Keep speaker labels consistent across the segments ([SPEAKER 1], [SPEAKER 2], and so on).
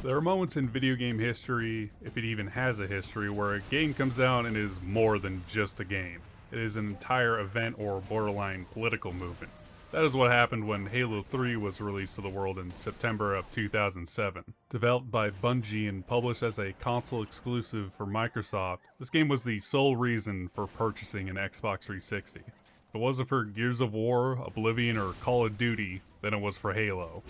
[SPEAKER 1] There are moments in video game history, if it even has a history, where a game comes out and is more than just a game. It is an entire event or borderline political movement. That is what happened when Halo 3 was released to the world in September of 2007. Developed by Bungie and published as a console exclusive for Microsoft, this game was the sole reason for purchasing an Xbox 360. If it wasn't for Gears of War, Oblivion, or Call of Duty, then it was for Halo.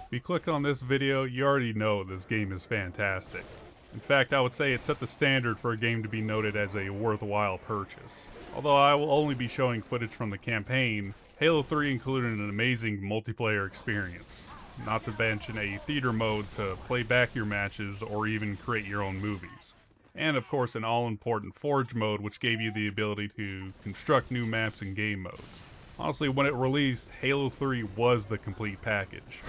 [SPEAKER 1] If you click on this video, you already know this game is fantastic. In fact, I would say it set the standard for a game to be noted as a worthwhile purchase. Although I will only be showing footage from the campaign, Halo 3 included an amazing multiplayer experience. Not to mention a theater mode to play back your matches or even create your own movies. And of course an all-important Forge mode which gave you the ability to construct new maps and game modes. Honestly, when it released, Halo 3 was the complete package.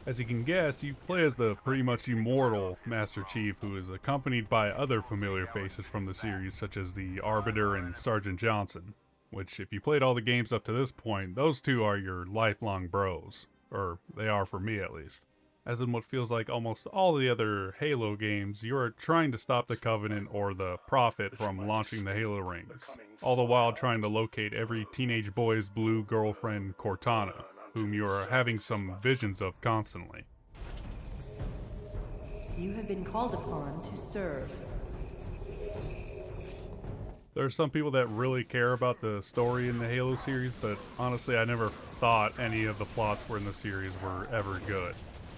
[SPEAKER 1] As you can guess, you play as the pretty much immortal Master Chief, who is accompanied by other familiar faces from the series such as the Arbiter and Sergeant Johnson, which if you played all the games up to this point, those two are your lifelong bros, or they are for me at least. As in what feels like almost all the other Halo games, you are trying to stop the Covenant or the Prophet from launching the Halo rings, all the while trying to locate every teenage boy's blue girlfriend Cortana, whom you are having some visions of constantly.
[SPEAKER 2] You have been called upon to serve.
[SPEAKER 1] There are some people that really care about the story in the Halo series, but honestly I never thought any of the plots were in the series were ever good.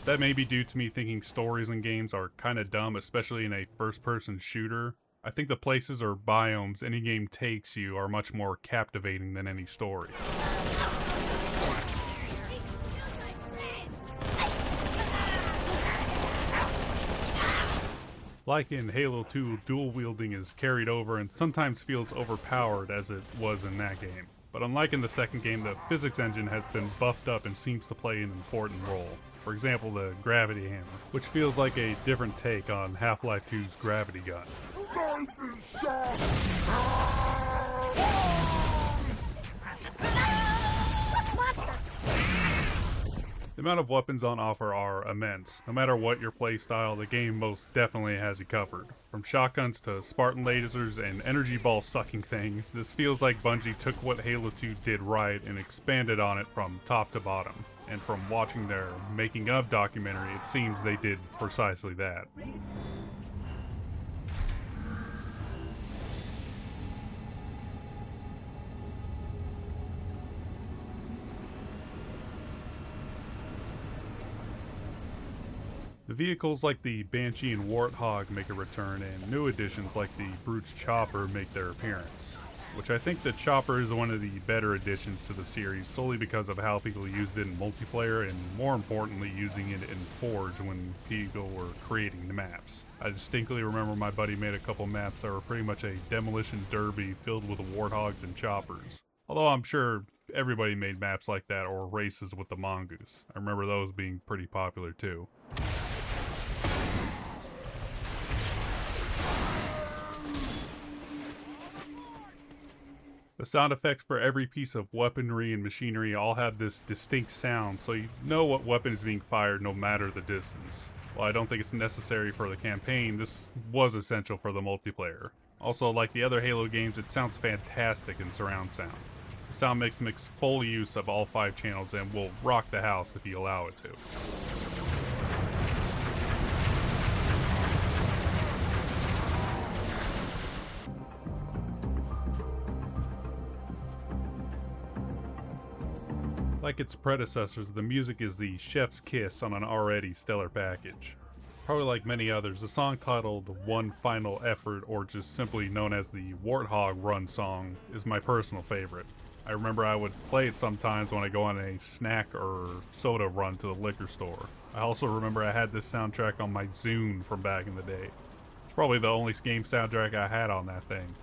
[SPEAKER 1] That may be due to me thinking stories in games are kinda dumb, especially in a first-person shooter. I think the places or biomes any game takes you are much more captivating than any story. Like in Halo 2, dual wielding is carried over and sometimes feels overpowered as it was in that game. But unlike in the second game, the physics engine has been buffed up and seems to play an important role. For example, the gravity hammer, which feels like a different take on Half-Life 2's gravity gun. The amount of weapons on offer are immense. No matter what your playstyle, the game most definitely has you covered. From shotguns to Spartan lasers and energy ball sucking things, this feels like Bungie took what Halo 2 did right and expanded on it from top to bottom. And from watching their making of documentary, it seems they did precisely that. The vehicles like the Banshee and Warthog make a return, and new additions like the Brute's Chopper make their appearance. Which I think the Chopper is one of the better additions to the series, solely because of how people used it in multiplayer, and more importantly using it in Forge when people were creating the maps. I distinctly remember my buddy made a couple maps that were pretty much a demolition derby filled with Warthogs and Choppers. Although I'm sure everybody made maps like that, or races with the Mongoose. I remember those being pretty popular too. The sound effects for every piece of weaponry and machinery all have this distinct sound, so you know what weapon is being fired no matter the distance. While I don't think it's necessary for the campaign, this was essential for the multiplayer. Also, like the other Halo games, it sounds fantastic in surround sound. The sound mix makes full use of all 5 channels and will rock the house if you allow it to. Like its predecessors, the music is the chef's kiss on an already stellar package. Probably like many others, the song titled One Final Effort, or just simply known as the Warthog Run song, is my personal favorite. I remember I would play it sometimes when I go on a snack or soda run to the liquor store. I also remember I had this soundtrack on my Zune from back in the day. It's probably the only game soundtrack I had on that thing.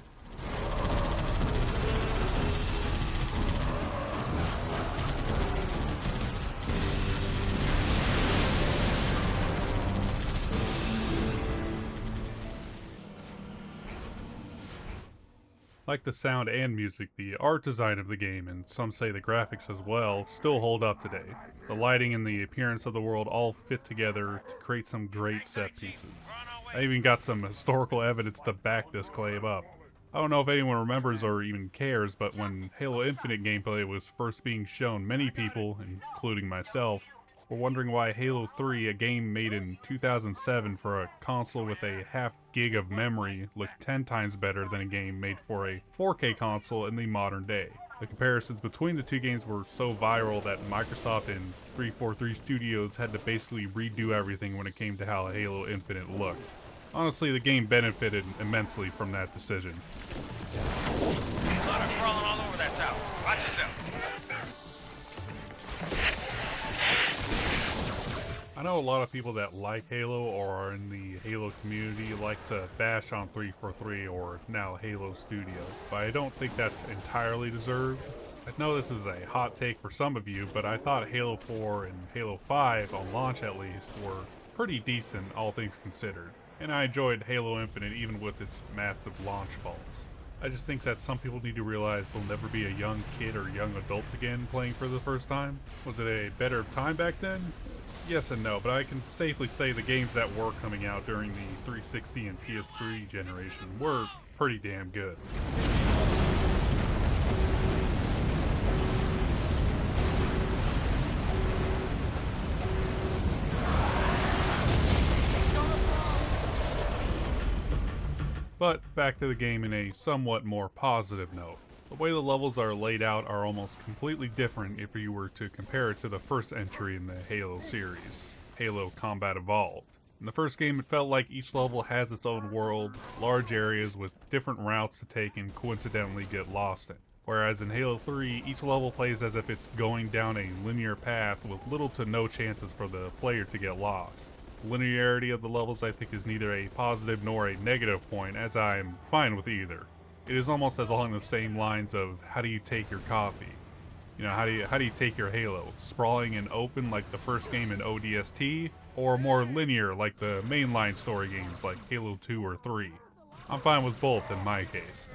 [SPEAKER 1] Like the sound and music, the art design of the game, and some say the graphics as well, still hold up today. The lighting and the appearance of the world all fit together to create some great set pieces. I even got some historical evidence to back this claim up. I don't know if anyone remembers or even cares, but when Halo Infinite gameplay was first being shown, many people, including myself, were wondering why Halo 3, a game made in 2007 for a console with a half gig of memory, looked 10 times better than a game made for a 4K console in the modern day. The comparisons between the two games were so viral that Microsoft and 343 Studios had to basically redo everything when it came to how Halo Infinite looked. Honestly, the game benefited immensely from that decision.
[SPEAKER 3] A lot of crawling all over that tower. Watch yourself.
[SPEAKER 1] I know a lot of people that like Halo or are in the Halo community like to bash on 343 or now Halo Studios, but I don't think that's entirely deserved. I know this is a hot take for some of you, but I thought Halo 4 and Halo 5, on launch at least, were pretty decent, all things considered. And I enjoyed Halo Infinite even with its massive launch faults. I just think that some people need to realize they'll never be a young kid or young adult again playing for the first time. Was it a better time back then? Yes and no, but I can safely say the games that were coming out during the 360 and PS3 generation were pretty damn good. But back to the game in a somewhat more positive note. The way the levels are laid out are almost completely different if you were to compare it to the first entry in the Halo series, Halo Combat Evolved. In the first game, it felt like each level has its own world, large areas with different routes to take and coincidentally get lost in. Whereas in Halo 3, each level plays as if it's going down a linear path with little to no chances for the player to get lost. The linearity of the levels I think is neither a positive nor a negative point, as I'm fine with either. It is almost as along the same lines of how do you take your coffee? You know, how do you take your Halo? Sprawling and open like the first game in ODST, or more linear like the mainline story games like Halo 2 or 3? I'm fine with both in my case.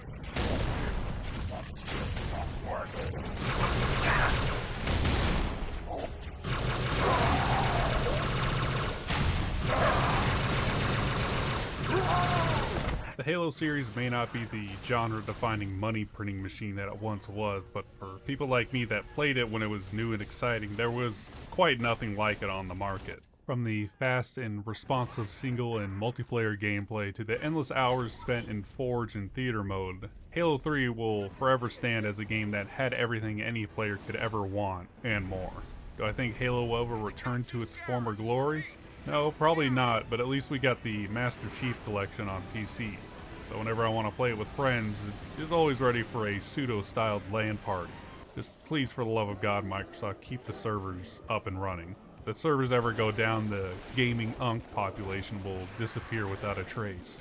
[SPEAKER 1] The Halo series may not be the genre-defining money-printing machine that it once was, but for people like me that played it when it was new and exciting, there was quite nothing like it on the market. From the fast and responsive single and multiplayer gameplay to the endless hours spent in Forge and Theater mode, Halo 3 will forever stand as a game that had everything any player could ever want, and more. Do I think Halo will ever return to its former glory? No, probably not, but at least we got the Master Chief Collection on PC. So whenever I want to play it with friends, it is always ready for a pseudo-styled LAN party. Just please, for the love of God, Microsoft, keep the servers up and running. If the servers ever go down, the gaming unk population will disappear without a trace.